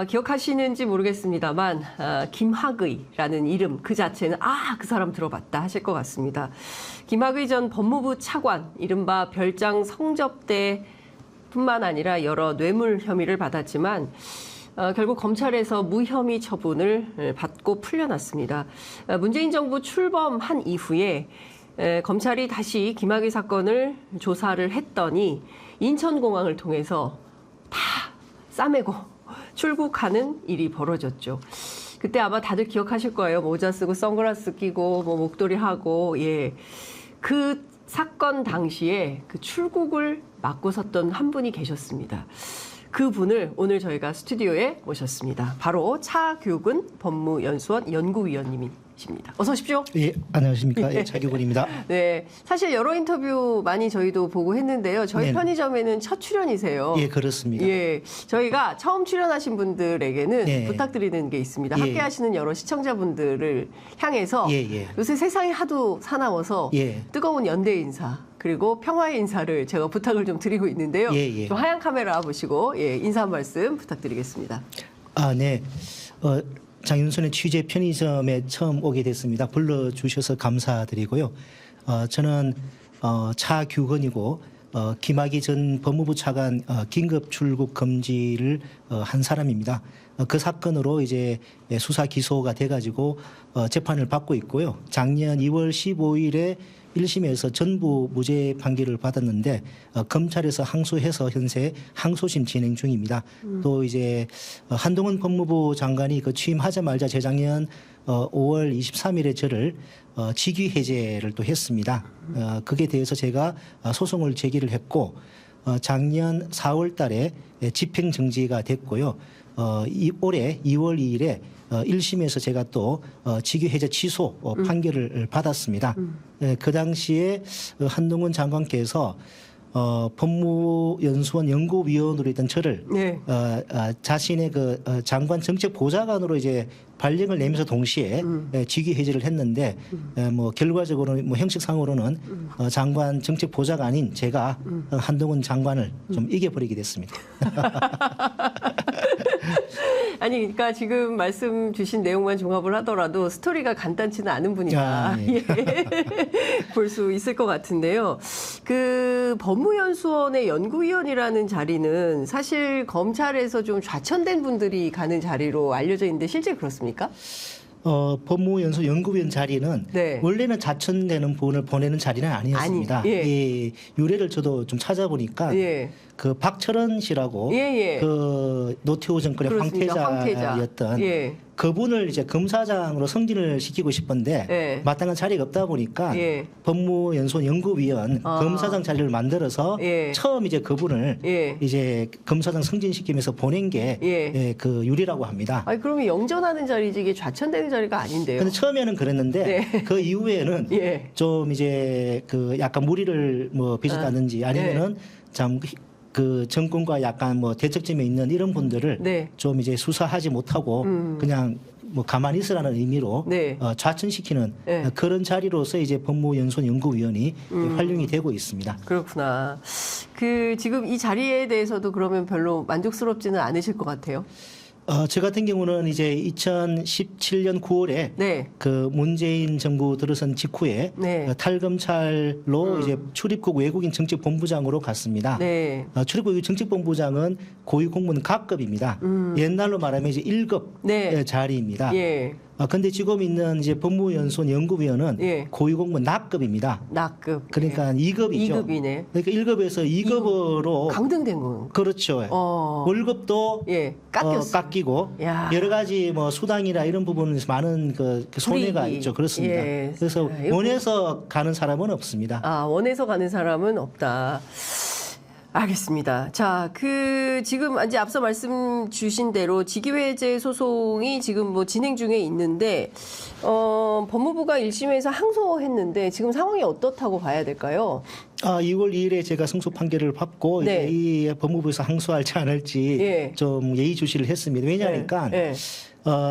기억하시는지 모르겠습니다만 김학의라는 이름 그 자체는 그 사람 들어봤다 하실 것 같습니다. 김학의 전 법무부 차관, 이른바 별장 성접대뿐만 아니라 여러 뇌물 혐의를 받았지만 결국 검찰에서 무혐의 처분을 받고 풀려났습니다. 문재인 정부 출범한 이후에 검찰이 다시 김학의 사건을 조사를 했더니 인천공항을 통해서 다 싸매고 출국하는 일이 벌어졌죠. 그때 아마 다들 기억하실 거예요. 모자 쓰고 선글라스 끼고 목도리 하고 그 사건 당시에 그 출국을 맡고 섰던 한 분이 계셨습니다. 그 분을 오늘 저희가 스튜디오에 모셨습니다. 바로 차규근 법무연수원 연구위원님이십니다. 어서 오십시오. 예, 안녕하십니까. 예, 차규근입니다. 네, 사실 여러 인터뷰 많이 저희도 보고 했는데요. 저희 네. 편의점에는 첫 출연이세요. 예, 그렇습니다. 예, 저희가 처음 출연하신 분들에게는 네. 부탁드리는 게 있습니다. 예. 함께하시는 여러 시청자분들을 향해서 예. 요새 세상이 하도 사나워서 예. 뜨거운 연대 인사 그리고 평화의 인사를 제가 부탁을 좀 드리고 있는데요. 예. 좀 하얀 카메라 보시고 인사 한 말씀 부탁드리겠습니다. 네. 장윤선의 취재 편의점에 처음 오게 됐습니다. 불러주셔서 감사드리고요. 저는 차규근이고 김학의 전 법무부 차관 긴급 출국 금지를 한 사람입니다. 그 사건으로 이제 수사 기소가 돼가지고 재판을 받고 있고요. 작년 2월 15일에 1심에서 전부 무죄 판결을 받았는데 검찰에서 항소해서 현재 항소심 진행 중입니다. 또 이제 한동훈 법무부 장관이 그 취임하자마자 재작년 5월 23일에 저를 직위 해제를 또 했습니다. 그게 대해서 제가 소송을 제기를 했고 작년 4월 달에 집행 정지가 됐고요. 올해 2월 2일에 1심에서 제가 또 직위 해제 취소 판결을 받았습니다. 그 당시에 한동훈 장관께서 법무연수원 연구위원으로 있던 저를 자신의 그 장관 정책 보좌관으로 이제 발령을 내면서 동시에 직위 해제를 했는데 결과적으로 형식상으로는 장관 정책 보좌관인 제가 한동훈 장관을 좀 이겨버리게 됐습니다. 아니, 그러니까 지금 말씀 주신 내용만 종합을 하더라도 스토리가 간단치는 않은 분이다. 볼 수 있을 것 같은데요. 그 법무연수원의 연구위원이라는 자리는 사실 검찰에서 좀 좌천된 분들이 가는 자리로 알려져 있는데 실제 그렇습니까? 법무연수 연구위원 자리는 원래는 좌천되는 분을 보내는 자리는 아니었습니다. 유래를 저도 좀 찾아보니까 그 박철원 씨라고 그 노태우 정권의 황태자였던 그분을 이제 검사장으로 승진을 시키고 싶은데 마땅한 자리가 없다 보니까 법무연수원 연구위원 검사장 자리를 만들어서 처음 이제 그분을 이제 검사장 승진시키면서 보낸 게 그 유리라고 합니다. 아니, 그러면 영전하는 자리지 이게 좌천되는 자리가 아닌데요. 근데 처음에는 그랬는데 그 이후에는 좀 이제 그 약간 무리를 빚었다든지 아니면은 참 그 정권과 약간 대척점에 있는 이런 분들을 좀 이제 수사하지 못하고 그냥 가만히 있으라는 의미로 좌천시키는 그런 자리로서 이제 법무연수원 연구위원이 활용이 되고 있습니다. 그렇구나. 그 지금 이 자리에 대해서도 그러면 별로 만족스럽지는 않으실 것 같아요. 저 같은 경우는 이제 2017년 9월에 그 문재인 정부 들어선 직후에 탈검찰로 이제 출입국 외국인 정책본부장으로 갔습니다. 출입국 외국인 정책본부장은 고위공무원 각급입니다. 옛날로 말하면 이제 1급 자리입니다. 근데 지금 있는 이제 법무연수원 연구위원은 고위공무원 낙급입니다. 낙급. 그러니까 2급이죠. 2급이네. 그러니까 1급에서 2급으로 강등된 거. 그렇죠. 월급도 깎이고 여러 가지 수당이나 이런 부분에서 많은 그 손해가 있죠. 그렇습니다. 그래서 원해서 가는 사람은 없습니다. 원해서 가는 사람은 없다. 알겠습니다. 자, 지금 이제 앞서 말씀 주신 대로 직위해제 소송이 지금 진행 중에 있는데, 법무부가 1심에서 항소했는데 지금 상황이 어떻다고 봐야 될까요? 2월 2일에 제가 승소 판결을 받고 이 법무부에서 항소할지 안 할지 좀 예의주시를 했습니다. 왜냐하니까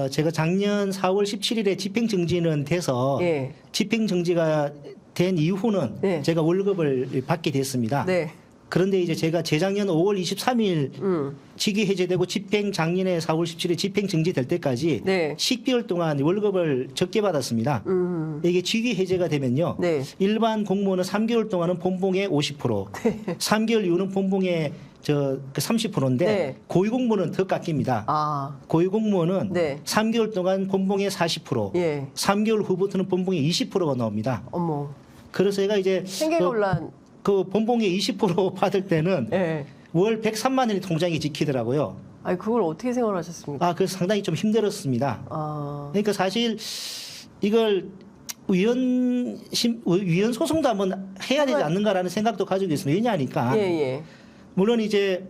제가 작년 4월 17일에 집행정지는 돼서 집행정지가 된 이후는 제가 월급을 받게 됐습니다. 그런데 이제 제가 재작년 5월 23일 직위 해제되고 집행 작년에 4월 17일 집행 정지될 때까지 네. 10개월 동안 월급을 적게 받았습니다. 이게 직위 해제가 되면요. 네. 일반 공무원은 3개월 동안은 본봉의 50%, 3개월 이후는 본봉의 30%인데 네. 고위공무원은 더 깎입니다. 아, 고위공무원은 네. 3개월 동안 본봉의 40%, 예. 3개월 후부터는 본봉의 20%가 나옵니다. 어머. 그래서 제가 이제 생계곤란. 그 본봉의 20% 받을 때는 예. 월 103만 원이 통장에 지키더라고요. 아니, 그걸 어떻게 생활하셨습니까? 그래서 상당히 좀 힘들었습니다. 아, 그러니까 사실 이걸 위헌 소송도 한번 해야 되지 않는가라는 생각도 가지고 있습니다. 왜냐하니까 예, 예. 물론 이제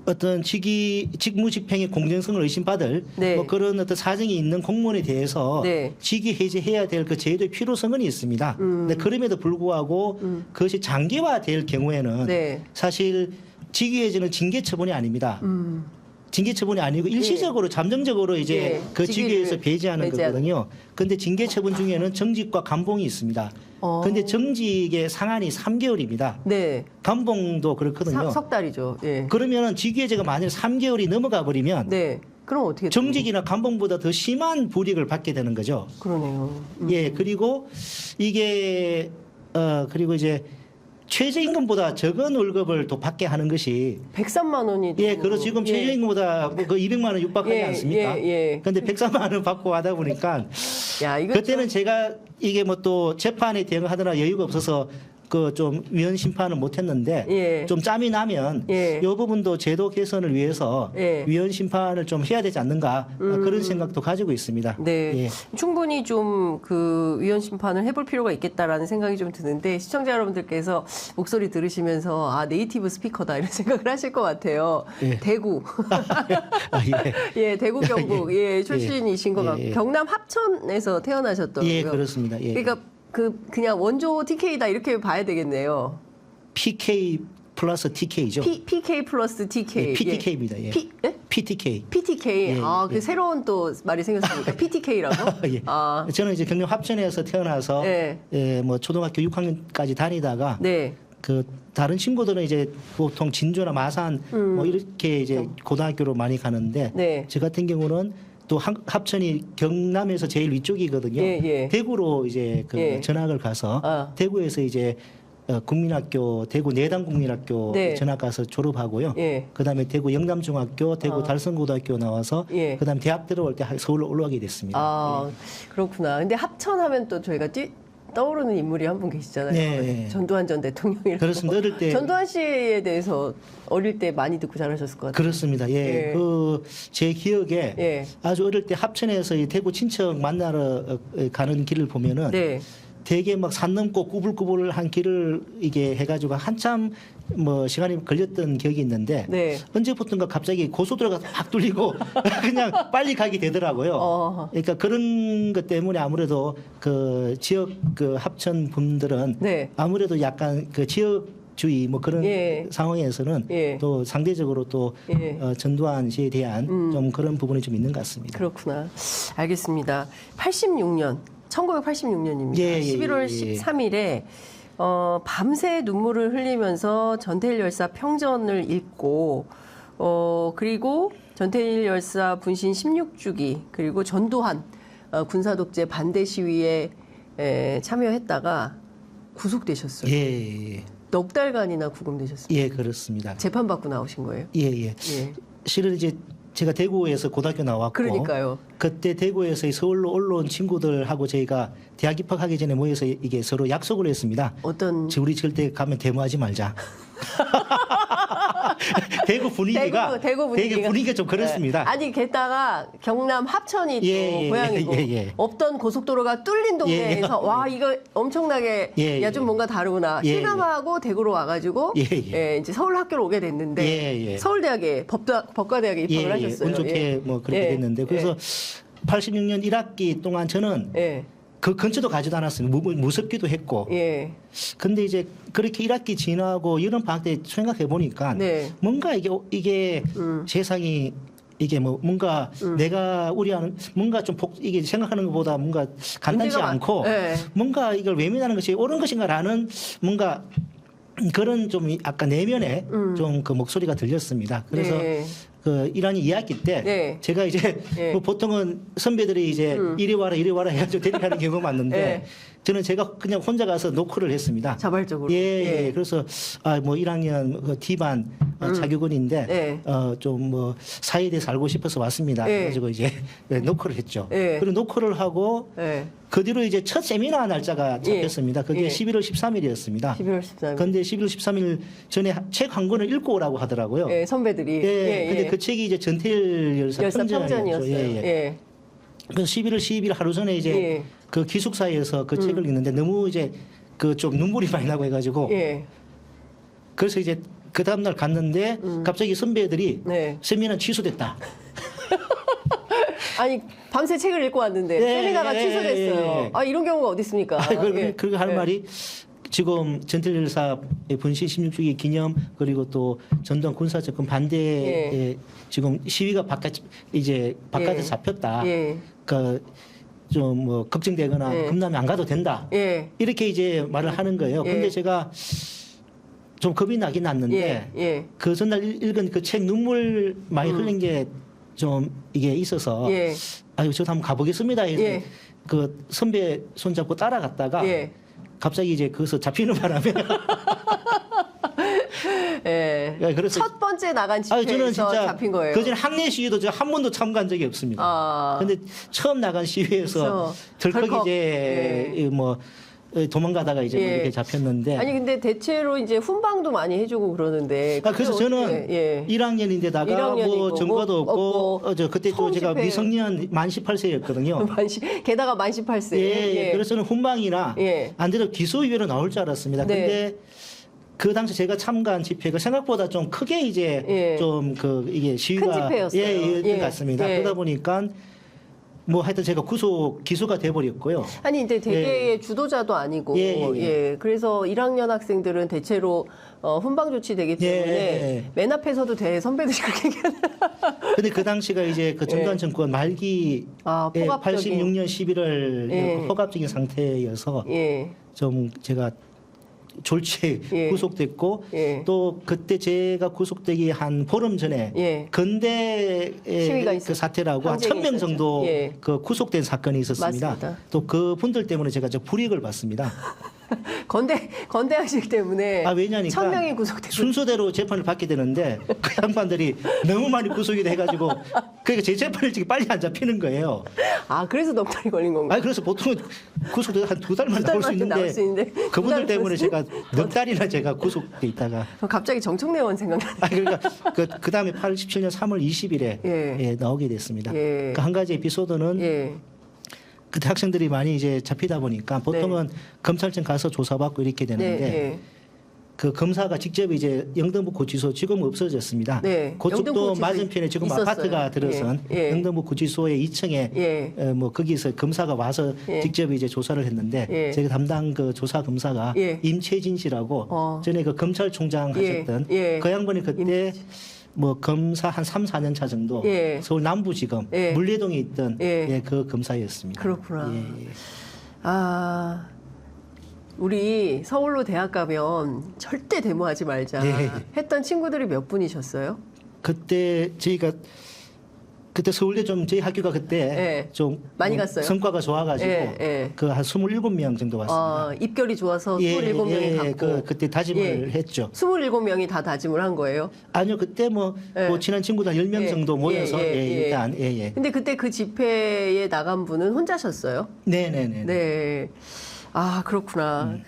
어떤 직무 집행의 공정성을 의심받을 네. 뭐 그런 어떤 사정이 있는 공무원에 대해서 네. 직위 해제해야 될 그 제도의 필요성은 있습니다. 근데 그럼에도 불구하고 그것이 장기화될 경우에는 네. 사실 직위 해제는 징계 처분이 아닙니다. 징계 처분이 아니고 일시적으로 잠정적으로 이제 예. 그 직위에서 배제하는 배제하는. 거거든요. 그런데 징계 처분 중에는 정직과 감봉이 있습니다. 그런데 정직의 상한이 3개월입니다. 네. 감봉도 그렇거든요. 석 달이죠. 예. 그러면은 직위해제가 만약 3개월이 넘어가 버리면 네. 그럼 어떻게 정직이나 감봉보다 더 심한 불이익을 받게 되는 거죠. 그러네요. 예, 그리고 이게 그리고 이제 최저임금보다 적은 월급을 또 받게 하는 것이 103만 원이 예, 그렇죠. 지금 최저임금보다 그 200만 원 육박하지 예, 않습니까? 예, 예. 근데 103만 원 받고 하다 보니까 야, 이거 그때는 제가 이게 뭐 또 재판에 대응하느라 여유가 없어서 그 좀 위헌 심판을 못 했는데 예. 좀 짬이 나면 예. 이 부분도 제도 개선을 위해서 예. 위헌 심판을 좀 해야 되지 않는가 그런 생각도 가지고 있습니다. 네, 예. 충분히 좀 그 위헌 심판을 해볼 필요가 있겠다라는 생각이 좀 드는데 시청자 여러분들께서 목소리 들으시면서 아 네이티브 스피커다 이런 생각을 하실 것 같아요. 예. 대구, 예. 예, 대구 경북 예, 출신이신 것 같고 예. 경남 합천에서 태어나셨더라고요. 예, 그렇습니다. 예. 그러니까 그냥 원조 TK다 이렇게 봐야 되겠네요. PK 플러스 TK죠. PK 플러스 TK. 예, PTK입니다. 예. PTK. PTK. 예, 아, 그 예. 새로운 또 말이 생겼습니까? PTK라고? 예. 아, 저는 이제 경남 합천에서 태어나서 네. 뭐 초등학교 6학년까지 다니다가 네. 그 다른 친구들은 이제 보통 진주나 마산 뭐 이렇게 이제 고등학교로 많이 가는데 네. 저 같은 경우는 또 합천이 경남에서 제일 위쪽이거든요. 예, 예. 대구로 이제 그 예. 전학을 가서 아. 대구에서 이제 국민학교 대구 내당 국민학교 네. 전학 가서 졸업하고요. 예. 그다음에 대구 영남중학교, 대구 아. 달성고등학교 나와서 예. 그다음에 대학 들어올 때 서울로 올라가게 됐습니다. 아, 그렇구나. 근데 합천하면 또 저희가 떠오르는 인물이 한 분 계시잖아요. 네. 전두환 전 대통령이라고. 그렇습니다. 어릴 때 전두환 씨에 대해서 어릴 때 많이 듣고 자라셨을 것 같아요. 그렇습니다. 예. 예. 그 제 기억에 예. 아주 어릴 때 합천에서 이 대구 친척 만나러 가는 길을 보면은 네. 되게 막 산 넘고 꾸불꾸불한 길을 이게 해가지고 한참 뭐 시간이 걸렸던 기억이 있는데 네. 언제부턴가 갑자기 고속도로가 확 뚫리고 그냥 빨리 가게 되더라고요. 그러니까 그런 것 때문에 아무래도 그 지역 그 합천 분들은 네. 아무래도 약간 그 지역 주의 뭐 그런 예. 상황에서는 예. 또 상대적으로 또 예. 전두환 씨에 대한 좀 그런 부분이 좀 있는 것 같습니다. 그렇구나. 알겠습니다. 86년, 1986년입니다. 예, 예, 11월 예, 예. 13일에 밤새 눈물을 흘리면서 전태일 열사 평전을 읽고 그리고 전태일 열사 분신 16주기 그리고 전두환 군사독재 반대 시위에 참여했다가 구속되셨어요. 예, 넉 달간이나 구금되셨습니다. 예, 그렇습니다. 재판받고 나오신 거예요. 예, 예. 예. 실은 이제 제가 대구에서 고등학교 나왔고 그러니까요. 그때 대구에서 서울로 올라온 친구들하고 저희가 대학 입학하기 전에 모여서 이게 서로 약속을 했습니다. 어떤 우리 절대 가면 데모하지 말자. 대구 분위기가 대구 분위기가 좀 그렇습니다. 네. 아니 게다가 경남 합천이 또 예, 고향이고 예. 없던 고속도로가 뚫린 동네에서 와 이거 엄청나게 예, 야 좀 예. 뭔가 다르구나 예, 실감하고 대구로 와가지고 예. 이제 서울 학교로 오게 됐는데 예. 서울대학에 법과대학에 입학을 하셨어요. 운 좋게 뭐 그렇게 됐는데 그래서 86년 1학기 동안 저는 예. 그 근처도 가지도 않았어요. 무섭기도 했고. 예. 근데 이제 그렇게 1학기 지나고 여름 방학 때 생각해 보니까 네. 뭔가 이게 세상이 이게 뭐 뭔가 내가 우려하는 뭔가 좀 이게 생각하는 것보다 뭔가 간단치 문제가 않고 네. 뭔가 이걸 외면하는 것이 옳은 것인가라는 뭔가 그런 좀 아까 내면에 좀 그 목소리가 들렸습니다. 그래서 네. 그 1학년 2학기 때 네. 제가 이제 네. 뭐 보통은 선배들이 이제 이리 와라 해가지고 데리가는 경우가 많는데 네. 저는 제가 그냥 혼자 가서 노크를 했습니다. 자발적으로. 예. 그래서 뭐 1학년 그 D반 자교근인데 네. 좀 뭐 사회에 대해서 알고 싶어서 왔습니다. 네. 그래가지고 이제 노크를 했죠. 네. 그리고 노크를 하고 네. 그 뒤로 이제 첫 세미나 날짜가 잡혔습니다. 그게 예. 11월 13일이었습니다. 11월 14일. 그런데 11월 13일 전에 책 한 권을 읽고 오라고 하더라고요. 예, 선배들이. 예. 근데 그 책이 이제 전태일 열사 열사평전이었어요. 예. 예. 그래서 11월 12일 하루 전에 이제 예. 그 기숙사에서 그 책을 읽는데 너무 이제 그 좀 눈물이 많이 나고 해가지고 예. 그래서 이제 그 다음날 갔는데 갑자기 선배들이 네. 세미나 취소됐다. 아니 밤새 책을 읽고 왔는데 예, 세미나가 예, 취소됐어요. 예. 아 이런 경우가 어디 있습니까? 그리고 할 예. 말이 지금 전태일 열사의 분신 16주기 기념 그리고 또 전두환 군사적군 반대에 예. 지금 시위가 바깥에 예. 잡혔다. 예. 좀 뭐 걱정되거나 예. 금남에 안 가도 된다. 예. 이렇게 이제 말을 하는 거예요. 예. 근데 제가 좀 겁이 나긴 났는데 예. 예. 그 전날 읽은 그 책 눈물 많이 흘린 게 좀 이게 있어서 예. 아유 저도 한번 가보겠습니다. 해서 예. 그 선배 손잡고 따라갔다가 예. 갑자기 이제 거기서 잡히는 바람에 예. 예, 그래서 첫 번째 나간 저는 집회에서 진짜 잡힌 거예요. 그전 학내 시위도 저 한 번도 참가한 적이 없습니다. 아. 근데 처음 나간 시위에서 덜컥 덜컥. 이제 예. 뭐 도망가다가 이제 뭐 예. 이렇게 잡혔는데 아니 근데 대체로 이제 훈방도 많이 해주고 그러는데. 그래서 그게 저는 어떻게, 예. 1학년인데다가 1학년이고 뭐 전과도 뭐 없고 그때 또 처음 제가 집회. 미성년 만 18세였거든요. 게다가 만 18세. 예. 그래서 저는 훈방이나 예. 안 되도 기소유예로 나올 줄 알았습니다. 네. 근데 그 당시 제가 참가한 집회가 생각보다 좀 크게 이제 예. 좀 이게 시위가 큰 집회였어요. 예, 같습니다. 예. 그러다 보니까 뭐 하여튼 제가 기소가 돼 버렸고요. 아니 근데 대개의 주도자도 아니고 예. 그래서 1학년 학생들은 대체로 훈방 조치되기 때문에 예. 맨 앞에서도 대 선배들이 그렇게 얘기하는. 근데 그 당시가 이제 그 전두환 정권 말기 아, 포갑적인. 86년 11월 예. 포갑적인 상태여서 예. 좀 제가 졸지에 예. 구속됐고 예. 또 그때 제가 구속되기 한 보름 전에 예. 건대 시위가 그 사태라고 한 항쟁이 1000명 있었죠. 정도 예. 그 구속된 사건이 있었습니다. 맞습니다. 또 그 분들 때문에 제가 저 불이익을 받습니다. 건대하시기 때문에 왜냐니까 1000명이 구속되고 순서대로 재판을 받게 되는데 그 양반들이 너무 많이 구속이 돼가지고 그러니까 제 재판을 지금 빨리 안 잡히는 거예요. 그래서 넉 달이 걸린 건가요? 그래서 보통은 구속돼 한 2달만 나올 수 나올 수 있는데 그분들 두 때문에 달 제가 넉 달이나 제가 구속돼 있다가 갑자기 정청래원 생각나네. 그러니까 그 다음에 87년 3월 20일에 예. 나오게 됐습니다. 예. 그 한 가지 에피소드는 예. 그때 학생들이 많이 이제 잡히다 보니까 보통은 검찰청 가서 조사받고 이렇게 되는데 네. 그 검사가 직접 이제 영등포 구치소 지금 없어졌습니다. 네. 영등포 그쪽도 구치소 맞은편에 지금 있었어요. 아파트가 들어선 예. 영등포 구치소의 2층에 예. 뭐 거기서 검사가 와서 예. 직접 이제 조사를 했는데 예. 제가 담당 그 조사 검사가 예. 임채진 씨라고 전에 그 검찰총장 예. 하셨던 예. 그 양반이 그때 뭐 검사 한 3, 4년 차 정도 예. 서울 남부지검 예. 물레동에 있던 예. 그 검사였습니다. 그렇구나. 예. 우리 서울로 대학 가면 절대 데모하지 말자 예. 했던 친구들이 몇 분이셨어요? 그때 저희가 그때 서울대 좀 저희 학교가 그때 예. 좀 많이 갔어요? 성과가 좋아가지고 예. 그 한 27명 정도 왔습니다. 입결이 좋아서 27명이 갔고 그때 다짐을 했죠. 27명이 다 다짐을 한 거예요? 아니요, 그때 뭐 예. 친한 친구들 한 10명 예. 정도 모여서 예. 일단 근데 그때 그 집회에 나간 분은 혼자셨어요? 네네네. 네. 그렇구나.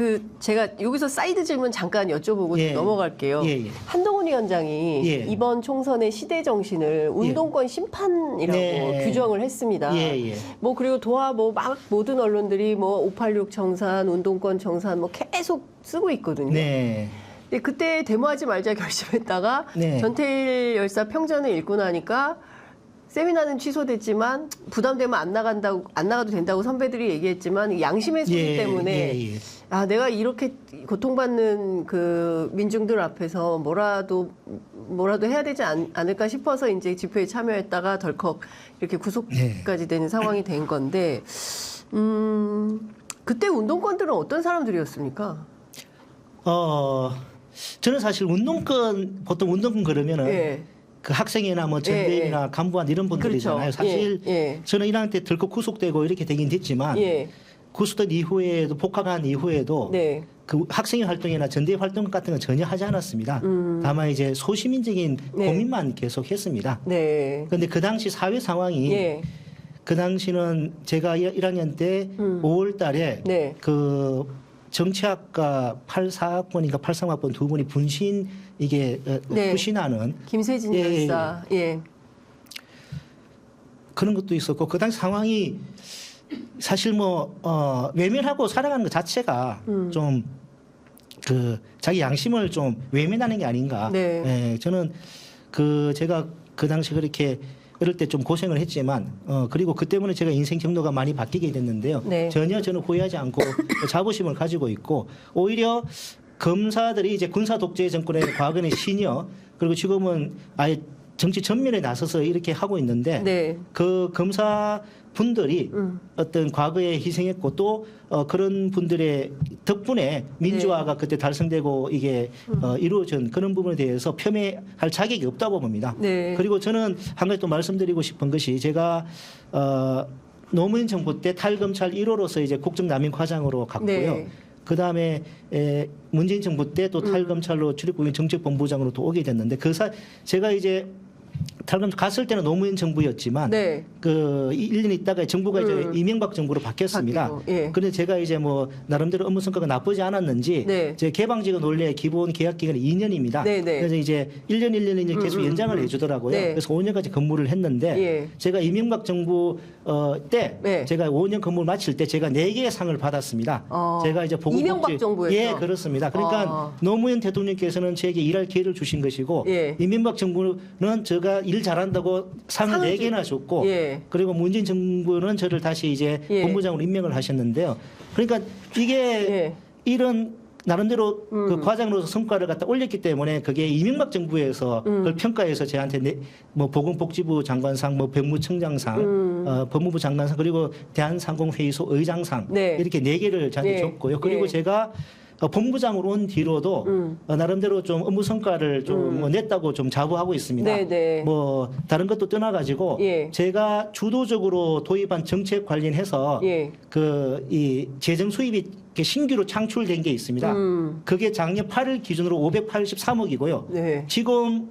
제가 여기서 사이드 질문 잠깐 여쭤보고 예. 넘어갈게요. 예. 한동훈 위원장이 예. 이번 총선의 시대 정신을 운동권 심판이라고 네. 규정을 했습니다. 예. 뭐 그리고 도하 막 모든 언론들이 뭐 586 청산, 운동권 청산 뭐 계속 쓰고 있거든요. 네. 근데 그때 데모하지 말자 결심했다가 네. 전태일 열사 평전을 읽고 나니까 세미나는 취소됐지만 부담되면 안 나가도 된다고 선배들이 얘기했지만 양심의 소리 때문에 내가 이렇게 고통받는 그 민중들 앞에서 뭐라도 해야 되지 않을까 싶어서 이제 집회에 참여했다가 덜컥 이렇게 구속까지 되는 상황이 된 건데 그때 운동권들은 어떤 사람들이었습니까? 저는 사실 운동권 보통 운동권 그러면은 예. 그 학생이나 뭐 전대인이나 간부한 이런 분들이잖아요. 그렇죠. 사실 예. 저는 1학년 때 덜컥 구속되고 이렇게 되긴 됐지만 예. 구속된 이후에도 복학한 이후에도 네. 그 학생회 활동이나 전대 활동 같은 건 전혀 하지 않았습니다. 다만 이제 소시민적인 네. 고민만 계속 했습니다. 네. 그런데 그 당시 사회 상황이 예. 그 당시는 제가 1학년 때 5월 달에 네. 그 정치학과 84학번인가 83학번 두 분이 분신 이게 네. 부신하는 김세진 예, 열사. 예. 그런 것도 있었고 그 당시 상황이 사실 뭐 외면하고 살아가는 것 자체가 좀 그 자기 양심을 좀 외면하는 게 아닌가. 네. 예, 저는 그 제가 그 당시 그렇게 어릴 때 좀 고생을 했지만 그리고 그 때문에 제가 인생 경로가 많이 바뀌게 됐는데요. 네. 전혀 저는 후회하지 않고 자부심을 가지고 있고 오히려 검사들이 이제 군사 독재 정권의 과거의 시녀 그리고 지금은 아예 정치 전면에 나서서 이렇게 하고 있는데 네. 그 검사 분들이 어떤 과거에 희생했고 또 그런 분들의 덕분에 민주화가 그때 달성되고 이게 이루어진 그런 부분에 대해서 폄훼할 자격이 없다고 봅니다. 네. 그리고 저는 한 가지 또 말씀드리고 싶은 것이 제가 노무현 정부 때 탈검찰 1호로서 이제 국정남용 과장으로 갔고요. 네. 그 다음에 문재인 정부 때 또 탈검찰로 출입국인 정책본부장으로 또 오게 됐는데 제가 이제 탈검 갔을 때는 노무현 정부였지만 네. 그 1년 있다가 정부가 이제 이명박 정부로 바뀌었습니다. 바뀌고, 예. 그런데 제가 이제 뭐 나름대로 업무 성과가 나쁘지 않았는지 네. 제 개방직은 원래 기본 계약 기간이 2년입니다. 네, 네. 그래서 이제 1년 이제 계속 연장을 해주더라고요. 네. 그래서 5년까지 근무를 했는데 예. 제가 이명박 정부 때 네. 제가 5년 근무를 마칠 때 제가 4개의 상을 받았습니다. 제가 이제 보건복지 이명박 정부에서? 예, 그렇습니다. 그러니까 노무현 대통령께서는 제게 일할 기회를 주신 것이고 예. 이명박 정부는 제가 일 잘한다고 상을 상을 4개나 줬고 예. 그리고 문재인 정부는 저를 다시 이제 예. 본부장으로 임명을 하셨는데요. 그러니까 이게 예. 이런 나름대로 그 과장으로서 성과를 갖다 올렸기 때문에 그게 이명박 정부에서 그걸 평가해서 저한테 뭐 보건복지부 장관상, 뭐 병무청장상, 법무부 장관상 그리고 대한상공회의소 의장상 네. 이렇게 4개를 저한테 예. 줬고요. 그리고 예. 제가 본부장으로 온 뒤로도 나름대로 좀 업무 성과를 좀 냈다고 좀 자부하고 있습니다. 네, 네. 뭐 다른 것도 떠나가지고 예. 제가 주도적으로 도입한 정책 관련해서 예. 그 이 재정 수입이 이렇게 신규로 창출된 게 있습니다. 그게 작년 8월 기준으로 583억이고요. 네. 지금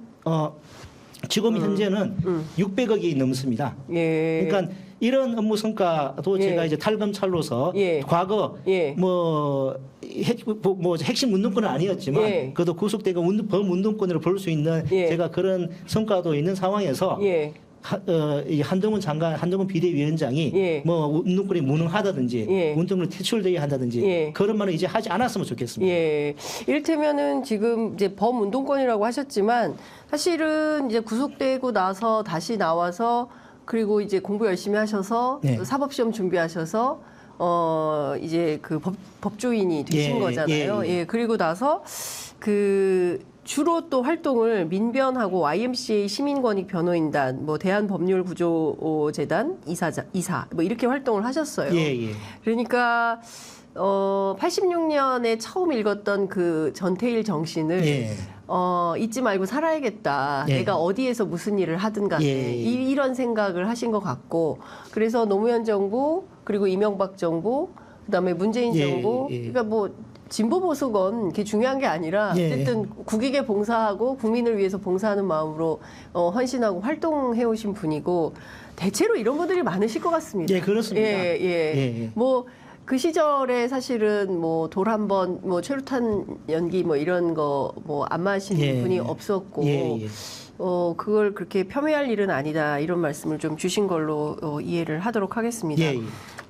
현재는 600억이 넘습니다. 예. 그러니까 이런 업무 성과도 예. 제가 이제 탈검찰로서 예. 과거 예. 뭐 핵심 운동권은 아니었지만 예. 그래도 구속되고 범운동권으로 볼 수 있는 예. 제가 그런 성과도 있는 상황에서 예. 이 한동훈 비대위원장이 예. 뭐 운동권이 무능하다든지 예. 운동권을 퇴출되게 한다든지 예. 그런 말은 이제 하지 않았으면 좋겠습니다. 예. 이를테면은 지금 이제 범운동권이라고 하셨지만 사실은 이제 구속되고 나서 다시 나와서 그리고 이제 공부 열심히 하셔서 네. 사법시험 준비하셔서 이제 그 법조인이 되신 예, 거잖아요. 예, 예. 그리고 나서 그 주로 또 활동을 민변하고 YMCA 시민권익 변호인단, 뭐 대한법률구조재단 이사 뭐 이렇게 활동을 하셨어요. 예, 예. 그러니까 86년에 처음 읽었던 그 전태일 정신을 예. 잊지 말고 살아야겠다. 예. 내가 어디에서 무슨 일을 하든 간에 예. 이런 생각을 하신 것 같고 그래서 노무현 정부 그리고 이명박 정부 그다음에 문재인 예. 정부 예. 그러니까 뭐 진보 보수건 그게 중요한 게 아니라 예. 어쨌든 국익에 봉사하고 국민을 위해서 봉사하는 마음으로 헌신하고 활동해 오신 분이고 대체로 이런 분들이 많으실 것 같습니다. 예, 그렇습니다. 예, 예. 예. 뭐 그 시절에 사실은 뭐 돌 한 번, 뭐 최루탄 연기 뭐 이런 거 뭐 안 마시는 예. 분이 없었고 예, 예. 그걸 그렇게 폄훼할 일은 아니다 이런 말씀을 좀 주신 걸로 이해를 하도록 하겠습니다. 예, 예.